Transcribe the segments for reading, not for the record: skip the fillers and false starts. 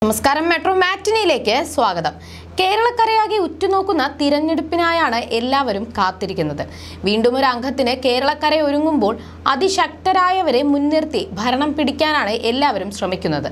നമസ്കാരം മെട്രോ മാറ്റിനിയിലേക്ക് സ്വാഗതം. കേരളക്കരയാകെ ഉറ്റുനോക്കുന്ന തിരഞ്ഞെടുപ്പിനായാണ് എല്ലാവരും കാത്തിരിക്കുന്നത്. വീണ്ടും ഒരു അംഗത്തിന് കേരളക്കര ഒരുങ്ങുമ്പോൾ അതിശക്തരായവരെ മുൻനിർത്തി ഭരണം പിടിക്കാനാണ് എല്ലാവരും ശ്രമിക്കുന്നത്.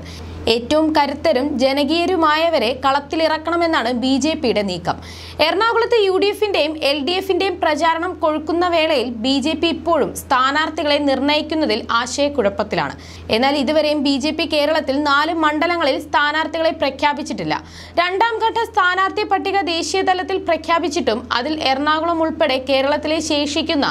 ഏറ്റവും കരുത്തരും ജനകീയരുമായവരെ കളത്തിലിറക്കണമെന്നാണ് BJPയുടെ നീക്കം. എറണാകുളത്ത് UDFന്റെയും LDFന്റെയും പ്രചാരണം കൊഴുക്കുന്ന വേളയിൽ BJP ഇപ്പോഴും സ്ഥാനാർത്ഥികളെ നിർണ്ണയിക്കുന്നതിൽ ആശയക്കുഴപ്പത്തിലാണ്. എന്നാൽ ഇതുവരെയും BJP കേരളത്തിൽ 4 മണ്ഡലങ്ങളിൽ സ്ഥാനാർത്ഥികളെ പ്രഖ്യാപിച്ചിട്ടില്ല. രണ്ടാം ഘട്ട സ്ഥാനാർത്ഥി പട്ടിക ദേശീയ തലത്തിൽ പ്രഖ്യാപിച്ചിട്ടും അതിൽ എറണാകുളം ഉൾപ്പെടെ കേരളത്തിലെ ശേഷിക്കുന്ന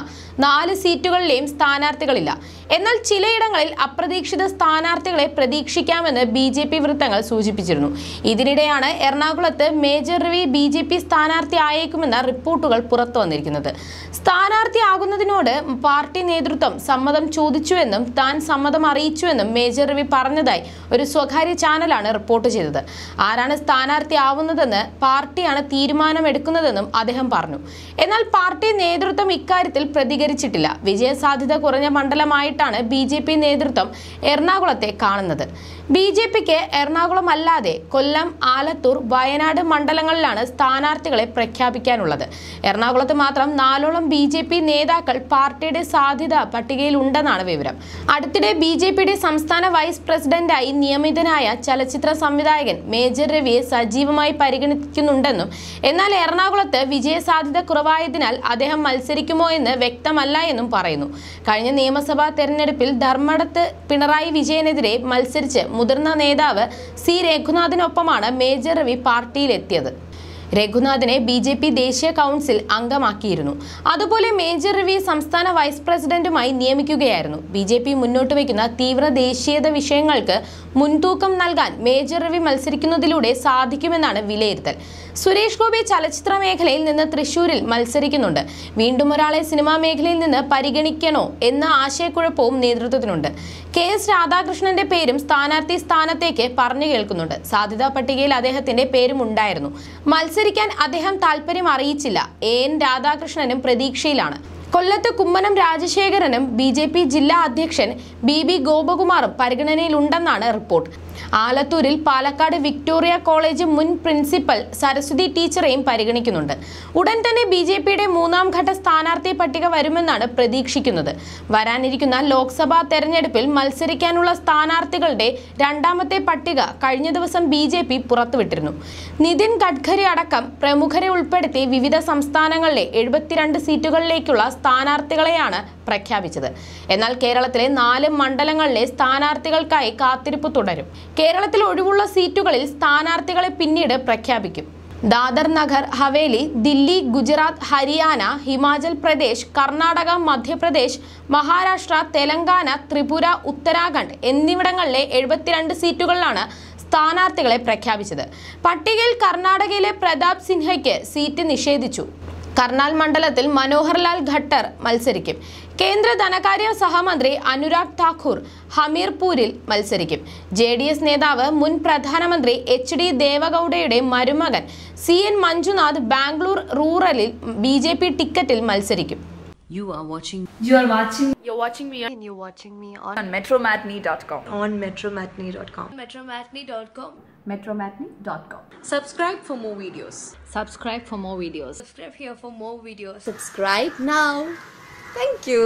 4 സീറ്റുകളിലെയും സ്ഥാനാർത്ഥികളില്ല. എന്നാൽ ചിലയിടങ്ങളിൽ അപ്രതീക്ഷിത സ്ഥാനാർത്ഥികളെ പ്രതീക്ഷിക്കാമെന്ന് BJP വൃത്തങ്ങൾ സൂചിപ്പിച്ചിരുന്നു. ഇതിനിടെയാണ് എറണാകുളത്ത് മേജർ രവി BJP സ്ഥാനാർത്ഥി ആയേക്കുമെന്ന റിപ്പോർട്ടുകൾ പുറത്തു വന്നിരിക്കുന്നത്. സ്ഥാനാർത്ഥിയാകുന്നതിനോട് പാർട്ടി നേതൃത്വം സമ്മതം ചോദിച്ചുവെന്നും താൻ സമ്മതം അറിയിച്ചുവെന്നും മേജർ രവി പറഞ്ഞതായി ഒരു സ്വകാര്യ ചാനലാണ് റിപ്പോർട്ട് ചെയ്തത്. ആരാണ് സ്ഥാനാർത്ഥിയാവുന്നതെന്ന് പാർട്ടിയാണ് തീരുമാനമെടുക്കുന്നതെന്നും അദ്ദേഹം പറഞ്ഞു. എന്നാൽ പാർട്ടി നേതൃത്വം ഇക്കാര്യത്തിൽ പ്രതികരിച്ചിട്ടില്ല. വിജയസാധ്യത കുറഞ്ഞ മണ്ഡലമായിട്ടാണ് BJP നേതൃത്വം എറണാകുളത്തെ കാണുന്നത്. BJPക്ക് എറണാകുളം അല്ലാതെ കൊല്ലം, ആലത്തൂർ, വയനാട് മണ്ഡലങ്ങളിലാണ് സ്ഥാനാർത്ഥികളെ പ്രഖ്യാപിക്കാനുള്ളത്. എറണാകുളത്ത് മാത്രം 4ഓളം BJP നേതാക്കൾ പാർട്ടിയുടെ സാധ്യത പട്ടികയിൽ ഉണ്ടെന്നാണ് വിവരം. അടുത്തിടെ BJPയുടെ സംസ്ഥാന വൈസ് പ്രസിഡന്റായി നിയമിതനായ ചലച്ചിത്ര സംവിധായകൻ മേജർ രവിയെ സജീവമായി പരിഗണിക്കുന്നുണ്ടെന്നും എന്നാൽ എറണാകുളത്ത് വിജയസാധ്യത കുറവായതിനാൽ അദ്ദേഹം മത്സരിക്കുമോ എന്ന് വ്യക്തമല്ല എന്നും പറയുന്നു. കഴിഞ്ഞ നിയമസഭാ തെരഞ്ഞെടുപ്പിൽ ധർമ്മടത്ത് പിണറായി വിജയനെതിരെ മത്സരിച്ച് മുതിർന്ന നേതാവ് C രഘുനാഥിനൊപ്പമാണ് മേജർ രവി പാർട്ടിയിലെത്തിയത്. രഘുനാഥിനെ BJP ദേശീയ കൗൺസിൽ അംഗമാക്കിയിരുന്നു. അതുപോലെ മേജർ രവിയെ സംസ്ഥാന വൈസ് പ്രസിഡന്റുമായി നിയമിക്കുകയായിരുന്നു. BJP മുന്നോട്ട് വയ്ക്കുന്ന തീവ്ര ദേശീയത വിഷയങ്ങൾക്ക് മുൻതൂക്കം നൽകാൻ മേജർ രവി മത്സരിക്കുന്നതിലൂടെ സാധിക്കുമെന്നാണ് വിലയിരുത്തൽ. സുരേഷ് ഗോപി ചലച്ചിത്ര മേഖലയിൽ നിന്ന് തൃശൂരിൽ മത്സരിക്കുന്നുണ്ട്. വീണ്ടും ഒരാളെ സിനിമാ മേഖലയിൽ നിന്ന് പരിഗണിക്കണോ എന്ന ആശയക്കുഴപ്പവും നേതൃത്വത്തിനുണ്ട്. KS രാധാകൃഷ്ണന്റെ പേരും സ്ഥാനാർത്ഥി സ്ഥാനത്തേക്ക് പറഞ്ഞു കേൾക്കുന്നുണ്ട്. സാധ്യതാ പട്ടികയിൽ അദ്ദേഹത്തിന്റെ പേരും ഉണ്ടായിരുന്നു. മത്സരിക്കാൻ അദ്ദേഹം താല്പര്യം അറിയിച്ചില്ല. AN രാധാകൃഷ്ണനും പ്രതീക്ഷയിലാണ്. കൊല്ലത്ത് കുമ്മനം രാജശേഖരനും BJP ജില്ലാ അധ്യക്ഷൻ BB ഗോപകുമാറും പരിഗണനയിലുണ്ടെന്നാണ് റിപ്പോർട്ട്. ആലത്തൂരിൽ പാലക്കാട് വിക്ടോറിയ കോളേജ് മുൻ പ്രിൻസിപ്പൽ സരസ്വതി ടീച്ചറെയും പരിഗണിക്കുന്നുണ്ട്. ഉടൻ തന്നെ BJPയുടെ 3ാം ഘട്ട സ്ഥാനാർത്ഥി പട്ടിക വരുമെന്നാണ് പ്രതീക്ഷിക്കുന്നത്. വരാനിരിക്കുന്ന ലോക്സഭാ തെരഞ്ഞെടുപ്പിൽ മത്സരിക്കാനുള്ള സ്ഥാനാർത്ഥികളുടെ 2ാമത്തെ പട്ടിക കഴിഞ്ഞ ദിവസം BJP പുറത്തുവിട്ടിരുന്നു. നിതിൻ ഗഡ്കരി അടക്കം പ്രമുഖരെ ഉൾപ്പെടുത്തി വിവിധ സംസ്ഥാനങ്ങളിലെ 72 സീറ്റുകളിലേക്കുള്ള സ്ഥാനാർത്ഥികളെയാണ് പ്രഖ്യാപിച്ചത്. എന്നാൽ കേരളത്തിലെ 4 മണ്ഡലങ്ങളിലെ സ്ഥാനാർത്ഥികൾക്കായി കാത്തിരിപ്പ് തുടരും. കേരളത്തിൽ ഒഴിവുള്ള സീറ്റുകളിൽ സ്ഥാനാർത്ഥികളെ പിന്നീട് പ്രഖ്യാപിക്കും. ദാദർ നഗർ ഹവേലി, ദില്ലി, ഗുജറാത്ത്, ഹരിയാന, ഹിമാചൽ പ്രദേശ്, കർണാടക, മധ്യപ്രദേശ്, മഹാരാഷ്ട്ര, തെലങ്കാന, ത്രിപുര, ഉത്തരാഖണ്ഡ് എന്നിവിടങ്ങളിലെ 72 സീറ്റുകളിലാണ് സ്ഥാനാർത്ഥികളെ പ്രഖ്യാപിച്ചത്. പട്ടികയിൽ കർണാടകയിലെ പ്രതാപ് സിൻഹയ്ക്ക് സീറ്റ് നിഷേധിച്ചു. കർണാൽ മണ്ഡലത്തിൽ മനോഹർ ലാൽ ഖട്ടർ മത്സരിക്കും. കേന്ദ്ര ധനകാര്യ സഹമന്ത്രി അനുരാഗ് താക്കൂർ ഹമീർപൂരിൽ മത്സരിക്കും. JDS നേതാവ് മുൻ പ്രധാനമന്ത്രി HD ദേവഗൌഡയുടെ മരുമകൻ CN മഞ്ജുനാഥ് ബാംഗ്ലൂർ റൂറലിൽ BJP ടിക്കറ്റിൽ മത്സരിക്കും. You're watching me on metromatney.com. on metromatney.com. metromatney.com. Subscribe for more videos. Subscribe for more videos. Subscribe here for more videos. Subscribe now. Thank you.